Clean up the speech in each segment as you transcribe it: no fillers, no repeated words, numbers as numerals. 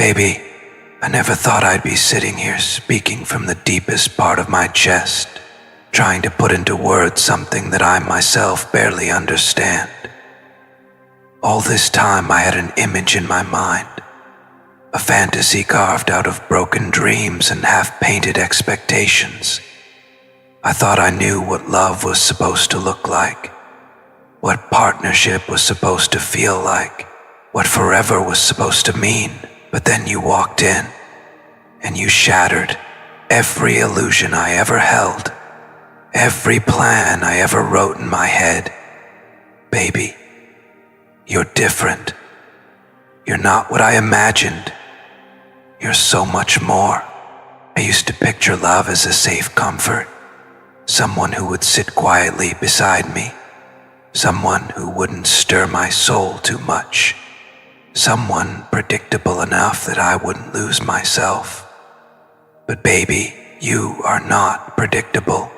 Baby, I never thought I'd be sitting here speaking from the deepest part of my chest, trying to put into words something that I myself barely understand. All this time I had an image in my mind, a fantasy carved out of broken dreams and half-painted expectations. I thought I knew what love was supposed to look like, what partnership was supposed to feel like, what forever was supposed to mean. But then you walked in, and you shattered every illusion I ever held, every plan I ever wrote in my head. Baby, you're different. You're not what I imagined. You're so much more. I used to picture love as a safe comfort, someone who would sit quietly beside me, someone who wouldn't stir my soul too much, someone predictable enough that I wouldn't lose myself. But baby, you are not predictable.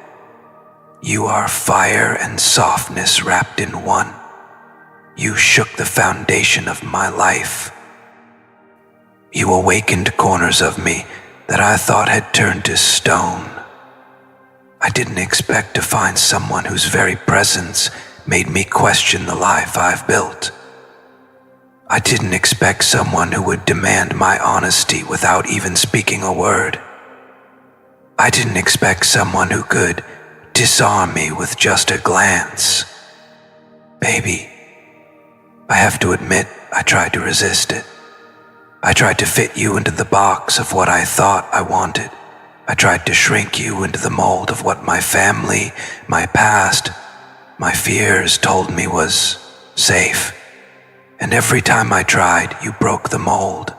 You are fire and softness wrapped in one. You shook the foundation of my life. You awakened corners of me that I thought had turned to stone. I didn't expect to find someone whose very presence made me question the life I've built. I didn't expect someone who would demand my honesty without even speaking a word. I didn't expect someone who could disarm me with just a glance. Baby, I have to admit I tried to resist it. I tried to fit you into the box of what I thought I wanted. I tried to shrink you into the mold of what my family, my past, my fears told me was safe. And every time I tried, you broke the mold.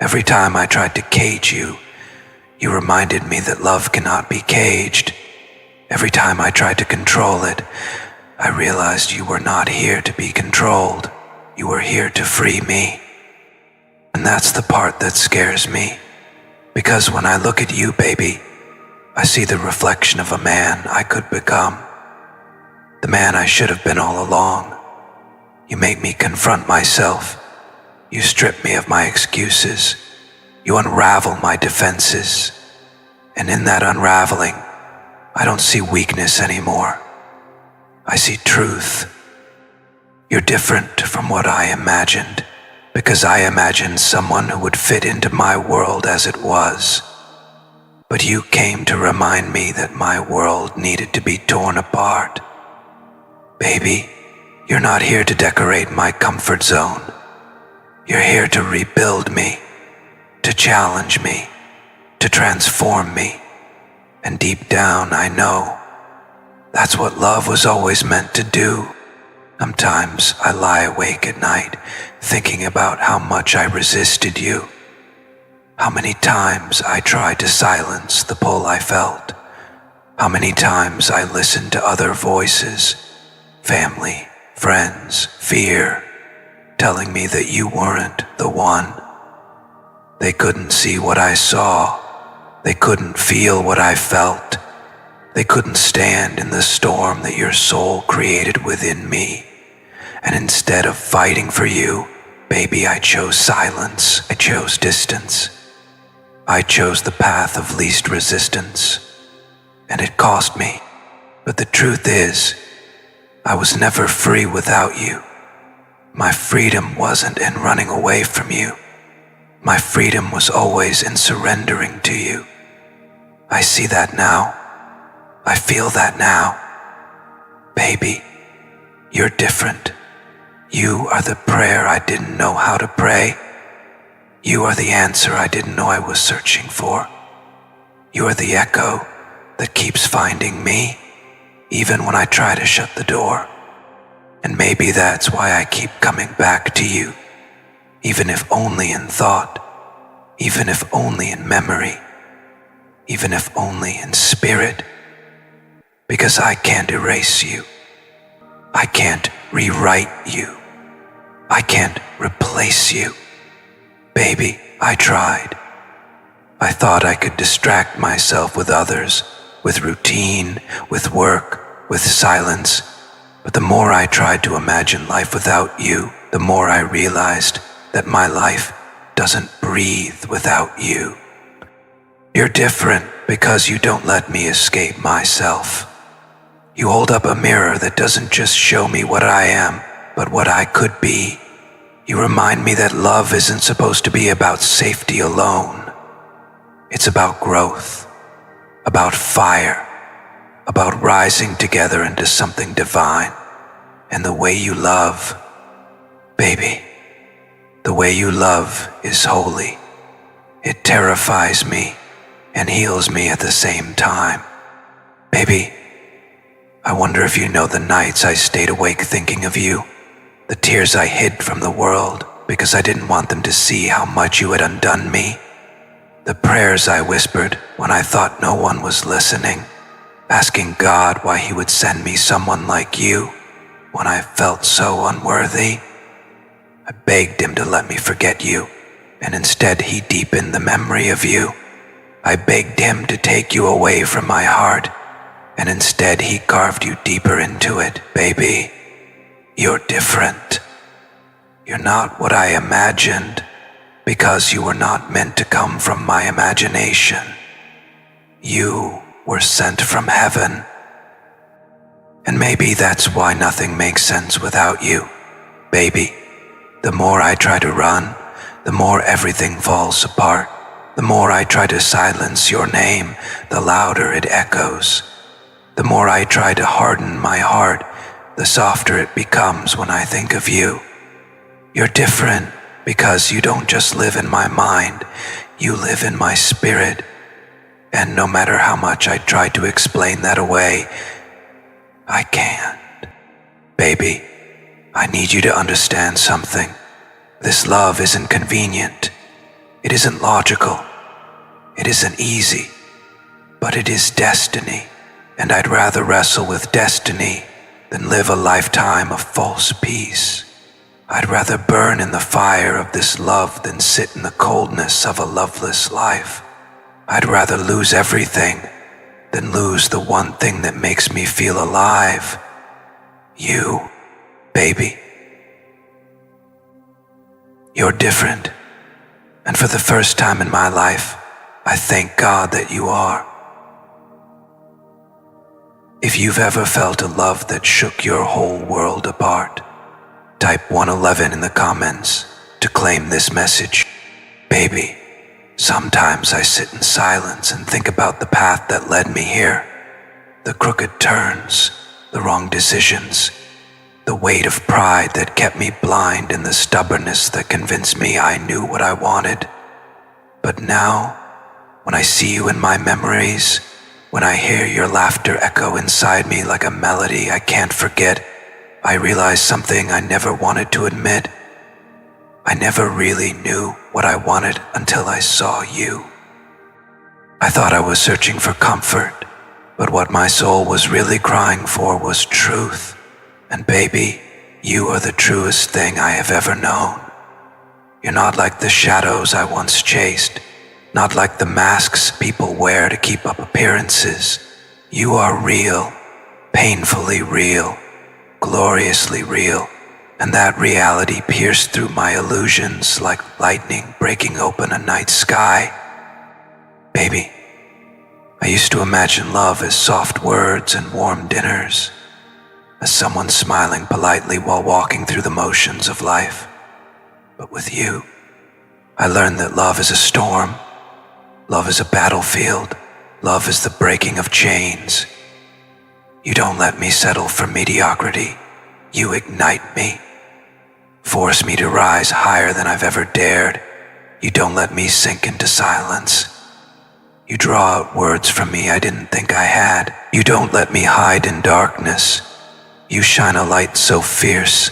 Every time I tried to cage you, you reminded me that love cannot be caged. Every time I tried to control it, I realized you were not here to be controlled. You were here to free me. And that's the part that scares me. Because when I look at you, baby, I see the reflection of a man I could become. The man I should have been all along. You make me confront myself. You strip me of my excuses. You unravel my defenses. And in that unraveling, I don't see weakness anymore. I see truth. You're different from what I imagined, because I imagined someone who would fit into my world as it was. But you came to remind me that my world needed to be torn apart. Baby, you're not here to decorate my comfort zone. You're here to rebuild me, to challenge me, to transform me. And deep down, I know that's what love was always meant to do. Sometimes I lie awake at night, thinking about how much I resisted you. How many times I tried to silence the pull I felt. How many times I listened to other voices, family, friends, fear, telling me that you weren't the one. They couldn't see what I saw. They couldn't feel what I felt. They couldn't stand in the storm that your soul created within me. And instead of fighting for you, baby, I chose silence. I chose distance. I chose the path of least resistance. And it cost me. But the truth is, I was never free without you. My freedom wasn't in running away from you. My freedom was always in surrendering to you. I see that now. I feel that now. Baby, you're different. You are the prayer I didn't know how to pray. You are the answer I didn't know I was searching for. You are the echo that keeps finding me, even when I try to shut the door. And maybe that's why I keep coming back to you, even if only in thought, even if only in memory, even if only in spirit. Because I can't erase you. I can't rewrite you. I can't replace you. Baby, I tried. I thought I could distract myself with others, with routine, with work, with silence. But the more I tried to imagine life without you, the more I realized that my life doesn't breathe without you. You're different because you don't let me escape myself. You hold up a mirror that doesn't just show me what I am, but what I could be. You remind me that love isn't supposed to be about safety alone. It's about growth, about fire, about rising together into something divine. And the way you love, baby, the way you love is holy. It terrifies me and heals me at the same time. Baby, I wonder if you know the nights I stayed awake thinking of you, the tears I hid from the world because I didn't want them to see how much you had undone me, the prayers I whispered when I thought no one was listening, asking God why he would send me someone like you when I felt so unworthy. I begged him to let me forget you, and instead he deepened the memory of you. I begged him to take you away from my heart, and instead he carved you deeper into it. Baby, you're different. You're not what I imagined, because you were not meant to come from my imagination. You were sent from heaven. And maybe that's why nothing makes sense without you. Baby, the more I try to run, the more everything falls apart. The more I try to silence your name, the louder it echoes. The more I try to harden my heart, the softer it becomes when I think of you. You're different because you don't just live in my mind, you live in my spirit. And no matter how much I try to explain that away, I can't. Baby, I need you to understand something. This love isn't convenient. It isn't logical. It isn't easy. But it is destiny. And I'd rather wrestle with destiny than live a lifetime of false peace. I'd rather burn in the fire of this love than sit in the coldness of a loveless life. I'd rather lose everything than lose the one thing that makes me feel alive. You, baby. You're different. And for the first time in my life, I thank God that you are. If you've ever felt a love that shook your whole world apart, type 111 in the comments to claim this message. Baby, sometimes I sit in silence and think about the path that led me here. The crooked turns, the wrong decisions, the weight of pride that kept me blind and the stubbornness that convinced me I knew what I wanted. But now, when I see you in my memories, when I hear your laughter echo inside me like a melody I can't forget, I realize something I never wanted to admit. I never really knew what I wanted until I saw you. I thought I was searching for comfort, but what my soul was really crying for was truth. And baby, you are the truest thing I have ever known. You're not like the shadows I once chased, not like the masks people wear to keep up appearances. You are real, painfully real, gloriously real, and that reality pierced through my illusions like lightning breaking open a night sky. Baby, I used to imagine love as soft words and warm dinners, as someone smiling politely while walking through the motions of life. But with you, I learned that love is a storm, love is a battlefield, love is the breaking of chains. You don't let me settle for mediocrity. You ignite me, force me to rise higher than I've ever dared. You don't let me sink into silence. You draw out words from me I didn't think I had. You don't let me hide in darkness. You shine a light so fierce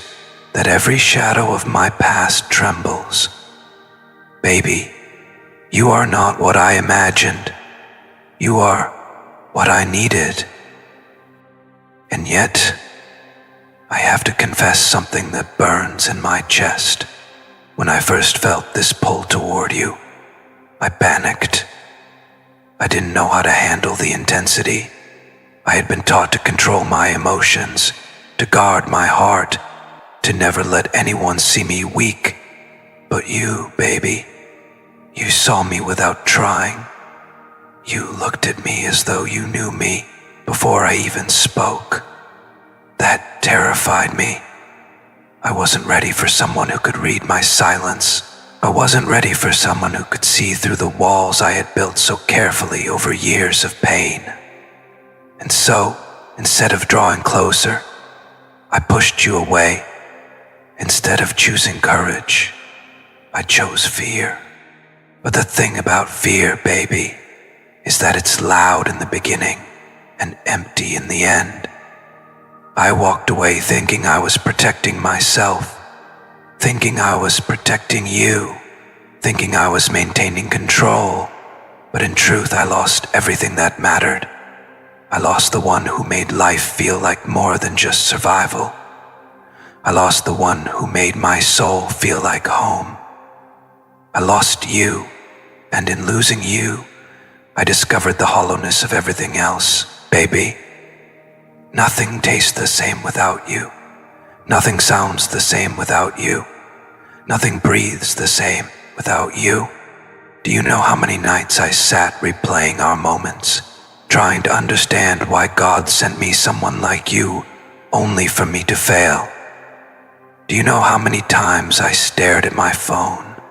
that every shadow of my past trembles. Baby, you are not what I imagined. You are what I needed. And yet, I have to confess something that burns in my chest. When I first felt this pull toward you, I panicked. I didn't know how to handle the intensity. I had been taught to control my emotions, to guard my heart, to never let anyone see me weak. But you, baby, You saw me without trying. You looked at me as though you knew me before I even spoke. That terrified me. I wasn't ready for someone who could read my silence. I wasn't ready for someone who could see through the walls I had built so carefully over years of pain. And so, instead of drawing closer, I pushed you away. Instead of choosing courage, I chose fear. But the thing about fear, baby, is that it's loud in the beginning and empty in the end. I walked away thinking I was protecting myself, thinking I was protecting you, thinking I was maintaining control, but in truth I lost everything that mattered. I lost the one who made life feel like more than just survival. I lost the one who made my soul feel like home. I lost you, and in losing you, I discovered the hollowness of everything else, baby. Nothing tastes the same without you. Nothing sounds the same without you. Nothing breathes the same without you. Do you know how many nights I sat replaying our moments, trying to understand why God sent me someone like you only for me to fail? Do you know how many times I stared at my phone,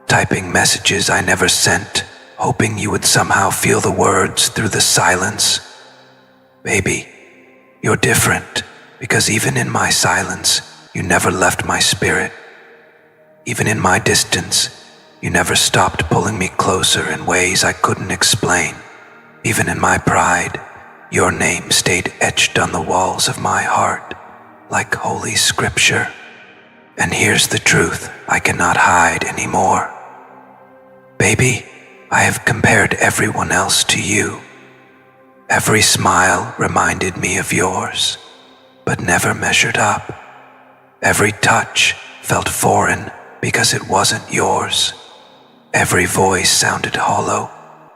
typing messages I never sent, hoping you would somehow feel the words through the silence? Baby, you're different, because even in my silence, you never left my spirit. Even in my distance, you never stopped pulling me closer in ways I couldn't explain. Even in my pride, your name stayed etched on the walls of my heart, like holy scripture. And here's the truth I cannot hide anymore. Baby, I have compared everyone else to you. Every smile reminded me of yours, but never measured up. Every touch felt foreign because it wasn't yours. Every voice sounded hollow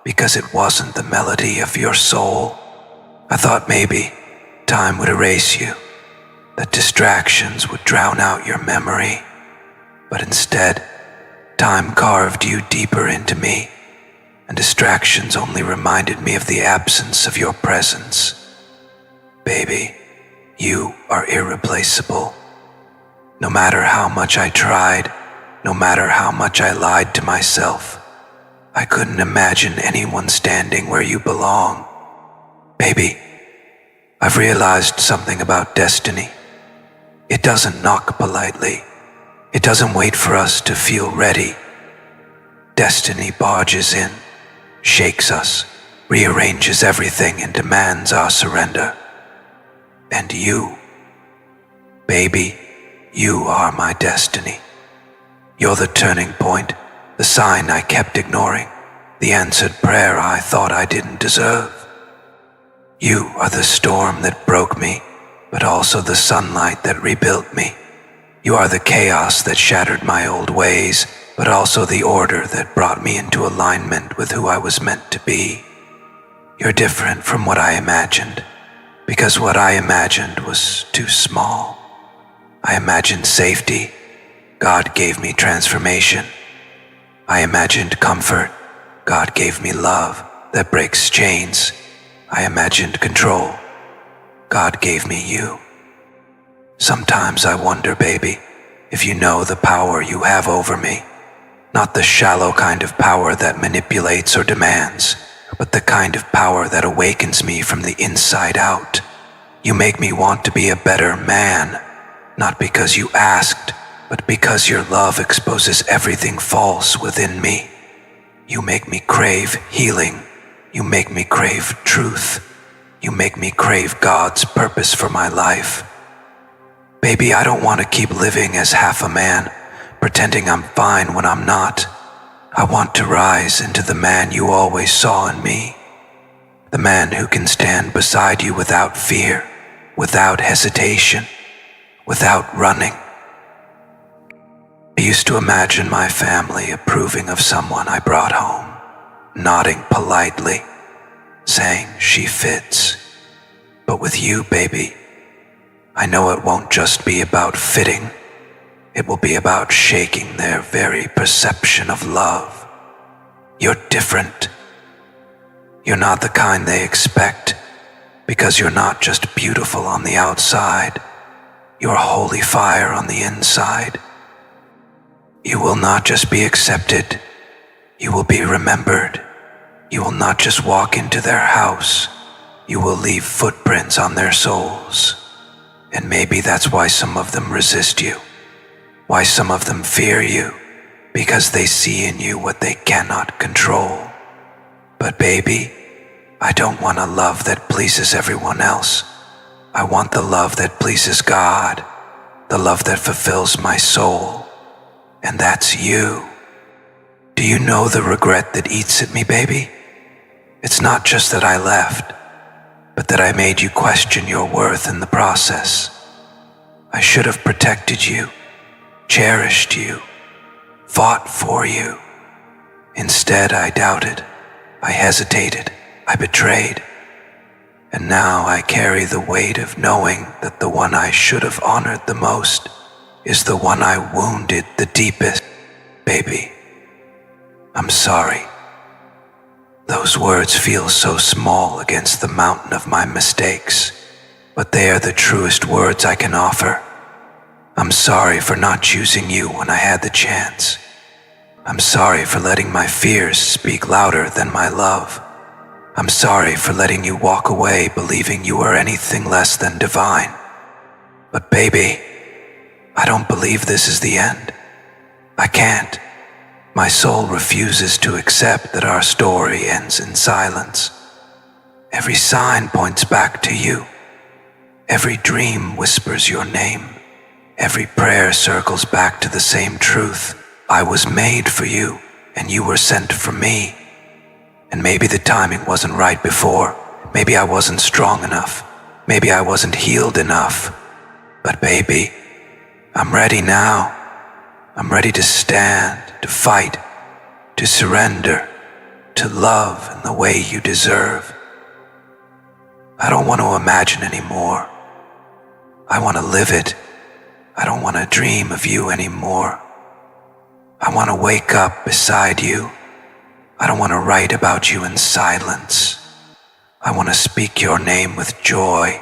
because it wasn't the melody of your soul. I thought maybe time would erase you, that distractions would drown out your memory, but instead, time carved you deeper into me, and distractions only reminded me of the absence of your presence. Baby, you are irreplaceable. No matter how much I tried, no matter how much I lied to myself, I couldn't imagine anyone standing where you belong. Baby, I've realized something about destiny. It doesn't knock politely. It doesn't wait for us to feel ready. Destiny barges in, shakes us, rearranges everything, and demands our surrender. And you, baby, you are my destiny. You're the turning point, the sign I kept ignoring, the answered prayer I thought I didn't deserve. You are the storm that broke me, but also the sunlight that rebuilt me. You are the chaos that shattered my old ways, but also the order that brought me into alignment with who I was meant to be. You're different from what I imagined, because what I imagined was too small. I imagined safety. God gave me transformation. I imagined comfort. God gave me love that breaks chains. I imagined control. God gave me you. Sometimes I wonder, baby, if you know the power you have over me. Not the shallow kind of power that manipulates or demands, but the kind of power that awakens me from the inside out. You make me want to be a better man, not because you asked, but because your love exposes everything false within me. You make me crave healing. You make me crave truth. You make me crave God's purpose for my life. Baby, I don't want to keep living as half a man, pretending I'm fine when I'm not. I want to rise into the man you always saw in me. The man who can stand beside you without fear, without hesitation, without running. I used to imagine my family approving of someone I brought home, nodding politely, saying she fits. But with you, baby, I know it won't just be about fitting. It will be about shaking their very perception of love. You're different. You're not the kind they expect, because you're not just beautiful on the outside. You're holy fire on the inside. You will not just be accepted, you will be remembered. You will not just walk into their house, you will leave footprints on their souls. And maybe that's why some of them resist you, why some of them fear you, because they see in you what they cannot control. But baby, I don't want a love that pleases everyone else. I want the love that pleases God, the love that fulfills my soul. And that's you. Do you know the regret that eats at me, baby? It's not just that I left, but that I made you question your worth in the process. I should have protected you, cherished you, fought for you. Instead, I doubted, I hesitated, I betrayed. And now I carry the weight of knowing that the one I should have honored the most is the one I wounded the deepest. Baby, I'm sorry. Those words feel so small against the mountain of my mistakes, but they are the truest words I can offer. I'm sorry for not choosing you when I had the chance. I'm sorry for letting my fears speak louder than my love. I'm sorry for letting you walk away believing you were anything less than divine. But baby, I don't believe this is the end. I can't. My soul refuses to accept that our story ends in silence. Every sign points back to you. Every dream whispers your name. Every prayer circles back to the same truth. I was made for you, and you were sent for me. And maybe the timing wasn't right before. Maybe I wasn't strong enough. Maybe I wasn't healed enough. But baby, I'm ready now. I'm ready to stand, to fight, to surrender, to love in the way you deserve. I don't want to imagine anymore. I want to live it. I don't want to dream of you anymore. I want to wake up beside you. I don't want to write about you in silence. I want to speak your name with joy.